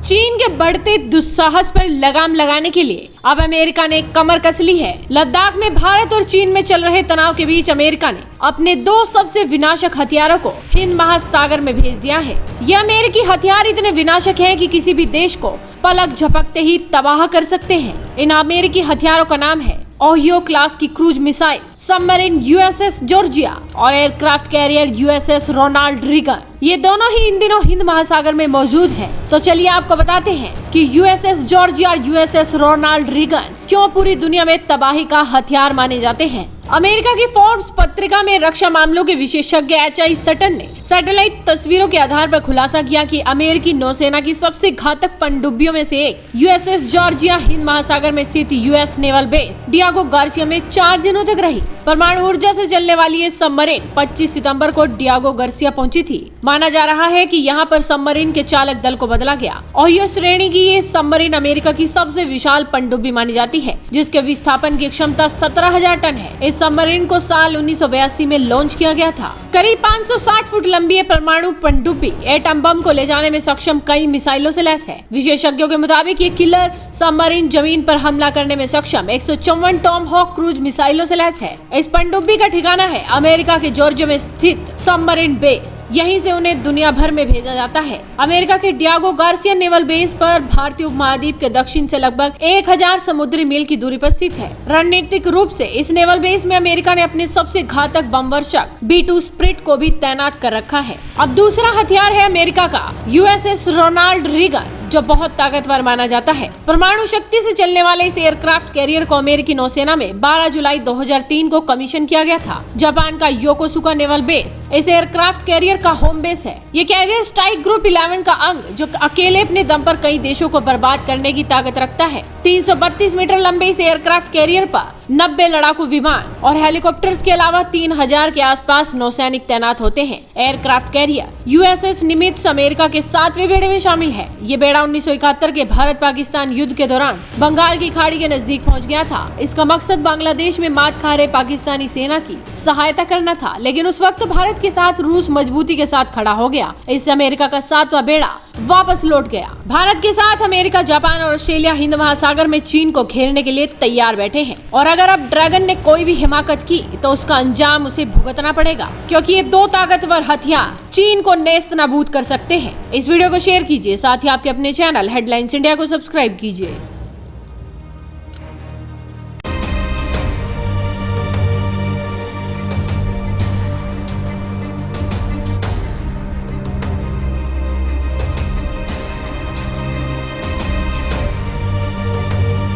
चीन के बढ़ते दुस्साहस पर लगाम लगाने के लिए अब अमेरिका ने कमर कस ली है। लद्दाख में भारत और चीन में चल रहे तनाव के बीच अमेरिका ने अपने 2 सबसे विनाशक हथियारों को हिंद महासागर में भेज दिया है। ये अमेरिकी हथियार इतने विनाशक हैं कि किसी भी देश को पलक झपकते ही तबाह कर सकते हैं। इन अमेरिकी हथियारों का नाम है ओहियो क्लास की cruise missile, submarine USS Georgia और aircraft carrier USS Ronald Reagan. ये दोनों ही इन दिनों हिंद महासागर में मौजूद हैं। तो चलिए आपको बताते हैं कि यूएसएस जॉर्जिया और यूएसएस रोनाल्ड रीगन क्यों पूरी दुनिया में तबाही का हथियार माने जाते हैं। अमेरिका की फोर्ब्स पत्रिका में रक्षा मामलों के विशेषज्ञ एच.आई. सटन ने सैटेलाइट तस्वीरों के आधार पर खुलासा किया कि अमेरिकी नौसेना की सबसे घातक पनडुब्बियों में से एक यूएसएस जॉर्जिया हिंद महासागर में स्थित US naval base Diego Garcia में 4 दिनों तक रही। परमाणु ऊर्जा से चलने वाली ये सबमरीन 25 सितंबर को डियागो गार्सिया पहुंची थी। माना जा रहा है कि यहाँ पर सबमरीन के चालक दल को बदला गया। ओहियो श्रेणी की ये सबमरीन अमेरिका की सबसे विशाल पनडुब्बी मानी जाती है, जिसके विस्थापन की क्षमता 17,000 टन है। इस सबमरीन को साल 1982 में लॉन्च किया गया था। करीब 560 फुट लंबी परमाणु पनडुब्बी एटम बम को ले जाने में सक्षम कई मिसाइलों से लैस है। विशेषज्ञों के मुताबिक ये किलर सबमरीन जमीन पर हमला करने में सक्षम 154 टॉम हॉक क्रूज मिसाइलों से लैस है। इस पनडुब्बी का ठिकाना है अमेरिका के जॉर्जिया में स्थित सबमरीन बेस। यहीं से उन्हें दुनिया भर में भेजा जाता है। अमेरिका के डियागो गार्सिया नेवल बेस पर भारतीय उपमहाद्वीप के दक्षिण से लगभग 1000 समुद्री मील की दूरी पर स्थित है। रणनीतिक रूप से इस नेवल बेस में अमेरिका ने अपने सबसे घातक बम वर्षक B-2 स्प्रिट को भी तैनात कर रखा है। अब दूसरा हथियार है अमेरिका का यूएसएस रोनाल्ड रीगन, जो बहुत ताकतवर माना जाता है। परमाणु शक्ति से चलने वाले इस एयरक्राफ्ट कैरियर को अमेरिकी नौसेना में 12 जुलाई 2003 को कमीशन किया गया था। जापान का योकोसुका नेवल बेस इस एयरक्राफ्ट कैरियर का होम बेस है। ये कैरियर स्ट्राइक ग्रुप 11 का अंग, जो अकेले अपने दम पर कई देशों को बर्बाद करने की ताकत रखता है। 332 मीटर लंबे इस एयरक्राफ्ट कैरियर पर 90 लड़ाकू विमान और हेलीकॉप्टर्स के अलावा 3000 के आसपास नौसैनिक तैनात होते हैं। एयरक्राफ्ट कैरियर यूएसएस निमित्ज अमेरिका के 7वें बेड़े में शामिल है। ये बेड़ा 1971 के भारत पाकिस्तान युद्ध के दौरान बंगाल की खाड़ी के नजदीक पहुंच गया था। इसका मकसद बांग्लादेश में मात खा रहे पाकिस्तानी सेना की सहायता करना था, लेकिन उस वक्त भारत के साथ रूस मजबूती के साथ खड़ा हो गया। इससे अमेरिका का 7वां बेड़ा वापस लौट गया। भारत के साथ अमेरिका, जापान और ऑस्ट्रेलिया हिंद महासागर में चीन को घेरने के लिए तैयार बैठे हैं। और अगर अब ड्रैगन ने कोई भी हिमाकत की तो उसका अंजाम उसे भुगतना पड़ेगा, क्योंकि ये 2 ताकतवर हथियार चीन को नेस्त नाबूद कर सकते हैं। इस वीडियो को शेयर कीजिए, साथ ही आपके अपने चैनल हेडलाइंस इंडिया को सब्सक्राइब कीजिए।